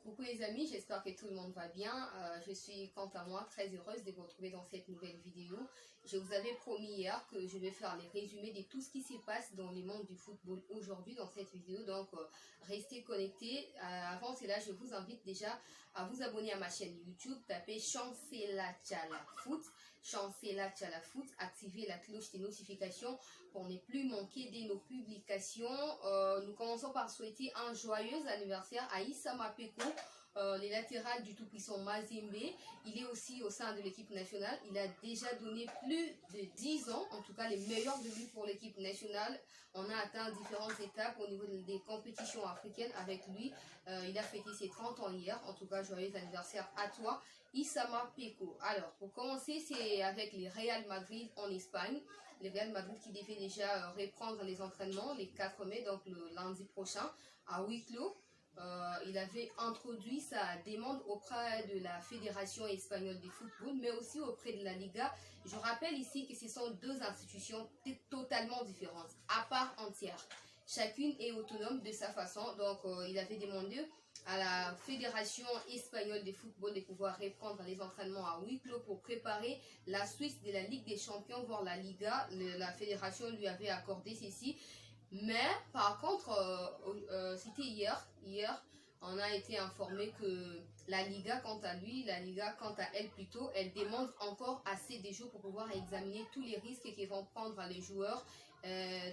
Coucou les amis, j'espère que tout le monde va bien. Je suis quant à moi très heureuse de vous retrouver dans cette nouvelle vidéo. Je vous avais promis hier que je vais faire les résumés de tout ce qui se passe dans le monde du football aujourd'hui dans cette vidéo. Donc restez connectés. Avant cela, je vous invite déjà à vous abonner à ma chaîne YouTube. Tapez Chancela Tchala Foot. Chancela Tchala Foot. Activez la cloche des notifications pour ne plus manquer de nos publications. Nous commençons par souhaiter un joyeux anniversaire à Issa Mapeko, les latérales du tout-puissant Mazembe. Il est aussi au sein de l'équipe nationale. Il a déjà donné plus de 10 ans, en tout cas les meilleurs de lui pour l'équipe nationale. On a atteint différentes étapes au niveau des compétitions africaines avec lui. Il a fêté ses 30 ans hier. En tout cas, joyeux anniversaire à toi, Issa Peko. Alors, pour commencer, c'est avec les Real Madrid en Espagne. Les Real Madrid qui devaient déjà reprendre les entraînements les 4 mai, donc le lundi prochain, à huis clos. Il avait introduit sa demande auprès de la Fédération espagnole de football, mais aussi auprès de la Liga. Je rappelle ici que ce sont deux institutions totalement différentes, à part entière. Chacune est autonome de sa façon, donc il avait demandé à la Fédération espagnole de football de pouvoir reprendre les entraînements à huis clos pour préparer la suite de la Ligue des Champions, voire la Liga. La Fédération lui avait accordé ceci. Mais par contre, c'était hier, on a été informé que la Liga, quant à elle plutôt, elle demande encore assez de jours pour pouvoir examiner tous les risques qu'ils vont prendre les joueurs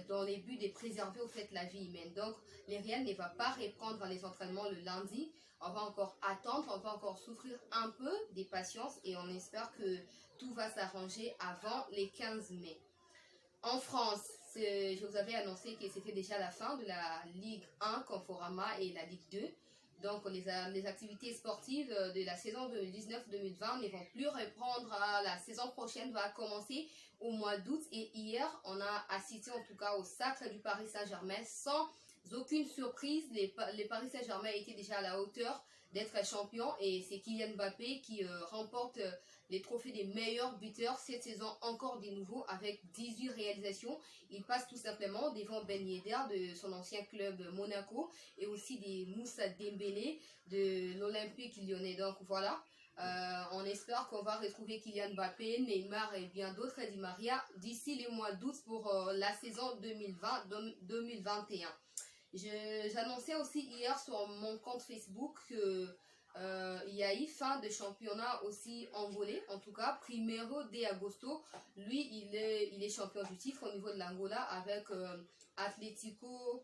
dans les buts de préserver au fait la vie humaine. Donc, les Real ne va pas reprendre les entraînements le lundi. On va encore attendre, on va encore souffrir un peu des patience et on espère que tout va s'arranger avant les 15 mai. En France, je vous avais annoncé que c'était déjà la fin de la Ligue 1 Conforama et la Ligue 2. Donc les activités sportives de la saison 2019-2020 ne vont plus reprendre. La saison prochaine va commencer au mois d'août. Et hier, on a assisté en tout cas au sacre du Paris Saint-Germain sans aucune surprise. Les Paris Saint-Germain étaient déjà à la hauteur d'être champion et c'est Kylian Mbappé qui remporte les trophées des meilleurs buteurs cette saison encore de nouveau avec 18 réalisations. Il passe tout simplement devant Ben Yedder de son ancien club Monaco et aussi des Moussa Dembélé de l'Olympique Lyonnais. Donc voilà, on espère qu'on va retrouver Kylian Mbappé, Neymar et bien d'autres, Di Maria d'ici le mois d'août pour la saison 2020-2021. J'annonçais aussi hier sur mon compte Facebook que il y a eu fin de championnat aussi angolais, en tout cas Primeiro de Agosto. Lui, il est champion du titre au niveau de l'Angola avec Atlético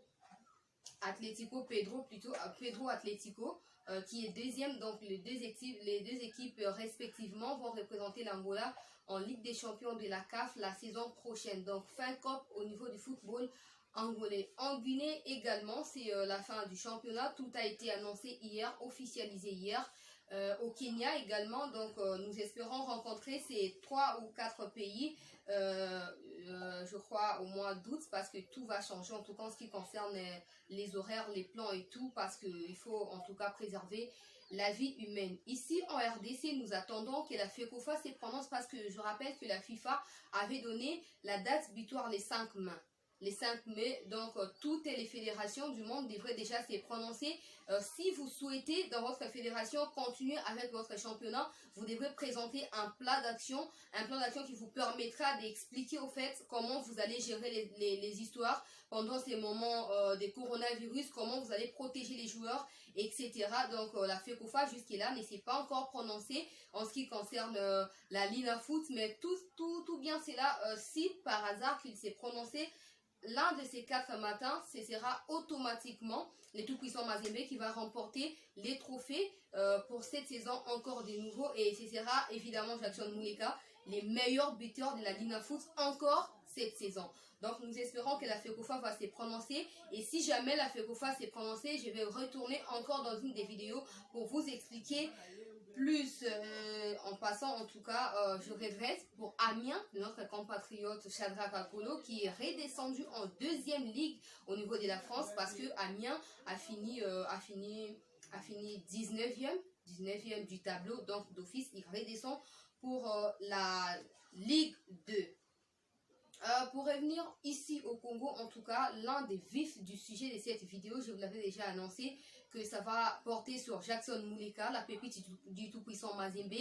Pedro Atlético qui est deuxième. Donc les deux équipes respectivement vont représenter l'Angola en Ligue des Champions de la CAF la saison prochaine. Donc fin COP au niveau du football angolais. En Guinée également, c'est la fin du championnat. Tout a été annoncé hier, officialisé hier. Au Kenya également, donc nous espérons rencontrer ces 3 ou 4 pays, je crois au mois d'août, parce que tout va changer, en tout cas en ce qui concerne les horaires, les plans et tout, parce qu'il faut en tout cas préserver la vie humaine. Ici en RDC, nous attendons que la FECOFA se prononce parce que je rappelle que la FIFA avait donné la date butoir les 5 mai. Les 5 mai, donc toutes les fédérations du monde devraient déjà se prononcer. Si vous souhaitez dans votre fédération continuer avec votre championnat, vous devrez présenter un plan d'action qui vous permettra d'expliquer au fait comment vous allez gérer les histoires pendant ces moments des coronavirus, comment vous allez protéger les joueurs, etc. Donc la FECOFA jusqu'à là ne s'est pas encore prononcée en ce qui concerne la Lina Foot, mais tout bien c'est là, si par hasard qu'il s'est prononcé l'un de ces 4 matins, ce sera automatiquement les tout-puissants Mazembe qui va remporter les trophées pour cette saison encore de nouveau. Et ce sera évidemment Jackson Mouleka, les meilleurs buteurs de la Lina Foot encore cette saison. Donc nous espérons que la FECOFA va se prononcer. Et si jamais la FECOFA s'est prononcée, je vais retourner encore dans une des vidéos pour vous expliquer plus. En passant, en tout cas, je regrette pour Amiens, notre compatriote Shadrack Akolo, qui est redescendu en 2e ligue au niveau de la France, parce que Amiens a fini 19e du tableau, donc d'office, il redescend pour la Ligue 2. Pour revenir ici au Congo, en tout cas, l'un des vifs du sujet de cette vidéo, je vous l'avais déjà annoncé, que ça va porter sur Jackson Muleka, la pépite du tout-puissant Mazembe.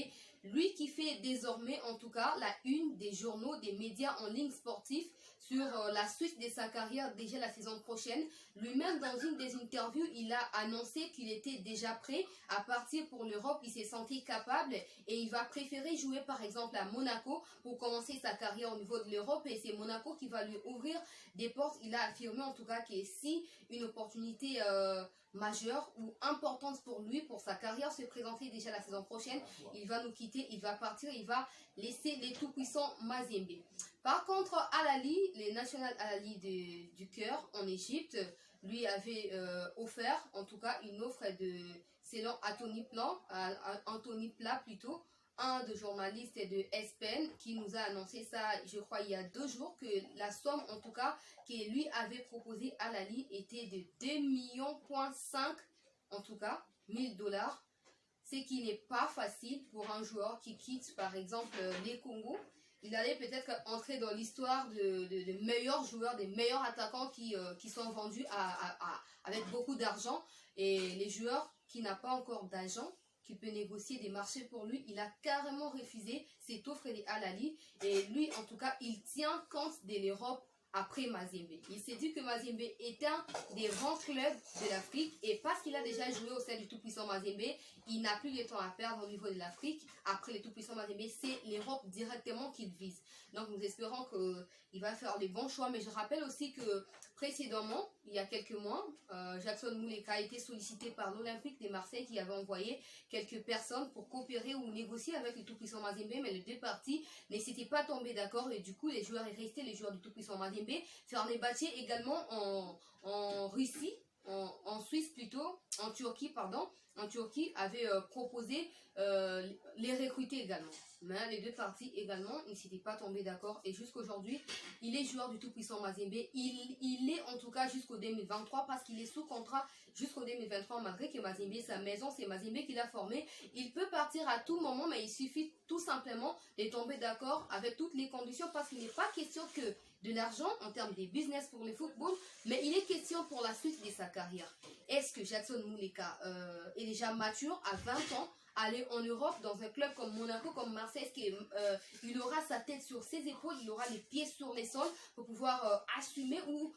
Lui qui fait désormais en tout cas la une des journaux, des médias en ligne sportifs sur la suite de sa carrière déjà la saison prochaine. Lui-même dans une des interviews, il a annoncé qu'il était déjà prêt à partir pour l'Europe. Il s'est senti capable et il va préférer jouer par exemple à Monaco pour commencer sa carrière au niveau de l'Europe, et c'est Monaco qui va lui ouvrir des portes. Il a affirmé en tout cas que si une opportunité majeure ou importante pour lui, pour sa carrière, se présenter déjà la saison prochaine, il va nous quitter, il va partir, il va laisser les tout-puissants Mazembe. Par contre, Al-Ahly, les National Al-Ahly du cœur en Égypte, lui avait offert, en tout cas, une offre de, selon Anthony Plat plutôt, un de journalistes de ESPN qui nous a annoncé ça, je crois, il y a 2 jours, que la somme, en tout cas, que lui avait proposé à Al-Ahly était de 2,5 millions, en tout cas, 1000 dollars. Ce qui n'est pas facile pour un joueur qui quitte, par exemple, les Congos. Il allait peut-être entrer dans l'histoire de meilleurs joueurs, des meilleurs attaquants qui sont vendus avec beaucoup d'argent. Et les joueurs qui n'ont pas encore d'agent, qui peut négocier des marchés pour lui, il a carrément refusé cette offre de Al-Ahly. Et lui, en tout cas, il tient compte de l'Europe après Mazembe. Il s'est dit que Mazembe est un des grands clubs de l'Afrique, et parce qu'il a déjà joué au sein du tout-puissant Mazembe, il n'a plus de temps à perdre au niveau de l'Afrique. Après le tout-puissant Mazembe, c'est l'Europe directement qu'il vise. Donc nous espérons qu'il va faire les bons choix. Mais je rappelle aussi que précédemment, il y a quelques mois, Jackson Muleka a été sollicité par l'Olympique de Marseille, qui avait envoyé quelques personnes pour coopérer ou négocier avec le tout-puissant Mazembe, mais les deux parties ne s'étaient pas tombés d'accord, et du coup les joueurs est resté, les joueurs du tout-puissant Mazembe. Fenerbahçe également en Russie, en Suisse plutôt, en Turquie pardon, en Turquie avait proposé les recruter également. Mais les deux parties également, ils ne s'étaient pas tombés d'accord, et jusqu'aujourd'hui, il est joueur du tout-puissant Mazembe. Il est en tout cas jusqu'au 2023 parce qu'il est sous contrat jusqu'au 2023, malgré que Mazembe, sa maison, c'est Mazembe qui l'a formé. Il peut partir à tout moment, mais il suffit tout simplement de tomber d'accord avec toutes les conditions, parce qu'il n'est pas question que de l'argent en termes de business pour le football, mais il est question pour la suite de sa carrière. Est-ce que Jackson Muleka est déjà mature à 20 ans, aller en Europe dans un club comme Monaco, comme Marseille, il aura sa tête sur ses épaules, il aura les pieds sur les sols pour pouvoir assumer ou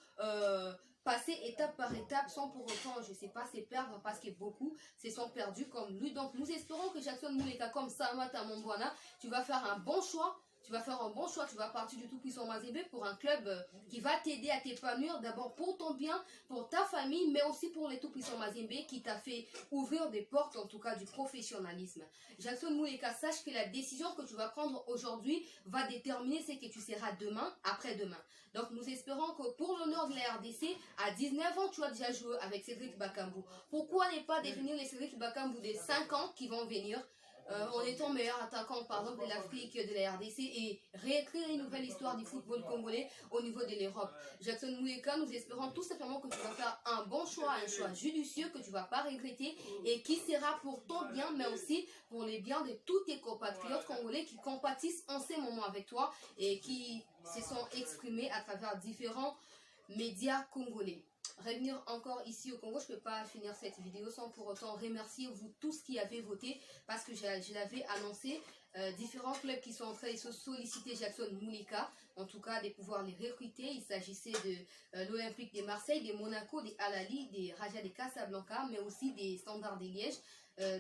passer étape par étape sans pour autant, je ne sais pas, se perdre, parce que beaucoup se sont perdus comme lui. Donc nous espérons que Jackson Muleka, comme Samata Mombwana, tu vas faire un bon choix. Tu vas faire un bon choix, tu vas partir du tout-puissant Mazembe pour un club qui va t'aider à t'épanouir, d'abord pour ton bien, pour ta famille, mais aussi pour les tout-puissants Mazembe qui t'a fait ouvrir des portes, en tout cas du professionnalisme. Jackson Muleka, sache que la décision que tu vas prendre aujourd'hui va déterminer ce que tu seras demain, après-demain. Donc nous espérons que pour l'honneur de la RDC, à 19 ans, tu as déjà joué avec Cédric Bakambu. Pourquoi ne pas définir les Cédric Bakambu des 5 ans qui vont venir en étant meilleur attaquant par exemple de l'Afrique, de la RDC, et réécrire une nouvelle histoire du football congolais au niveau de l'Europe. Jackson Muleka, nous espérons tout simplement que tu vas faire un bon choix, un choix judicieux que tu ne vas pas regretter, et qui sera pour ton bien, mais aussi pour les biens de tous tes compatriotes congolais qui compatissent en ces moments avec toi et qui se sont exprimés à travers différents médias congolais. Revenir encore ici au Congo, je ne peux pas finir cette vidéo sans pour autant remercier vous tous qui avez voté, parce que je l'avais annoncé, différents clubs qui sont en train de solliciter Jackson Muleka, en tout cas de pouvoir les recruter. Il s'agissait de l'Olympique de Marseille, des Monaco, des Al-Ahly, des Raja de Casablanca, mais aussi des Standards de Liège.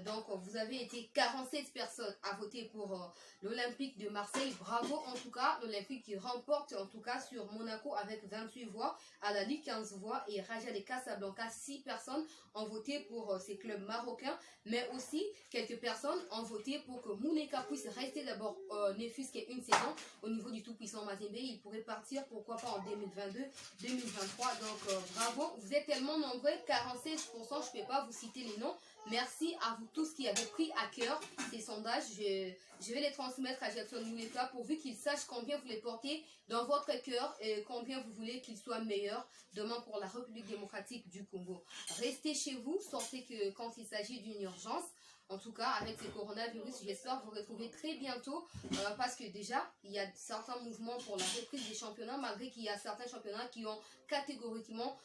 Donc vous avez été 47 personnes à voter pour l'Olympique de Marseille. Bravo en tout cas, l'Olympique qui remporte en tout cas sur Monaco avec 28 voix, Al-Ahly 15 voix, et Raja de Casablanca 6 personnes ont voté pour ces clubs marocains. Mais aussi quelques personnes ont voté pour que Muleka puisse rester d'abord ne fût-ce qu'une saison au niveau du tout-puissant Mazembe. Il pourrait partir pourquoi pas en 2022, 2023. Donc bravo, vous êtes tellement nombreux, 46%, je ne peux pas vous citer les noms. Merci à vous tous qui avez pris à cœur ces sondages. Je vais les transmettre à Jackson Muleka pourvu qu'il sache combien vous les portez dans votre cœur et combien vous voulez qu'il soit meilleur demain pour la République démocratique du Congo. Restez chez vous, sortez que quand il s'agit d'une urgence. En tout cas, avec ce coronavirus, j'espère vous retrouver très bientôt parce que déjà, il y a certains mouvements pour la reprise des championnats, malgré qu'il y a certains championnats qui ont catégoriquement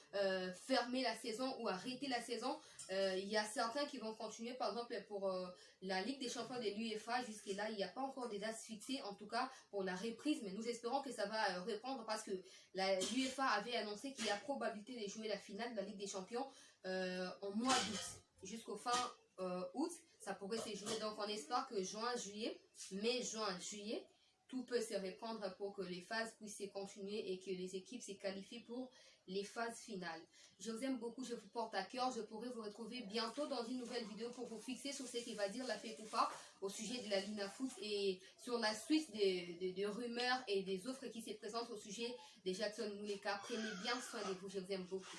fermé la saison ou arrêté la saison. Il y a certains qui vont continuer, par exemple, pour la Ligue des champions de l'UEFA. Jusque-là, il n'y a pas encore de dates fixées, en tout cas pour la reprise, mais nous espérons que ça va reprendre parce que l'UEFA avait annoncé qu'il y a probabilité de jouer la finale de la Ligue des champions en mois d'août, jusqu'au fin août. Ça pourrait se jouer, donc on espère que juin, juillet, mai, juin, juillet, tout peut se reprendre pour que les phases puissent se continuer et que les équipes se qualifient pour les phases finales. Je vous aime beaucoup, je vous porte à cœur. Je pourrai vous retrouver bientôt dans une nouvelle vidéo pour vous fixer sur ce qui va dire la FECOFA au sujet de la Lina Foot et sur la suite des rumeurs et des offres qui se présentent au sujet de Jackson Muleka. Prenez bien soin de vous, je vous aime beaucoup.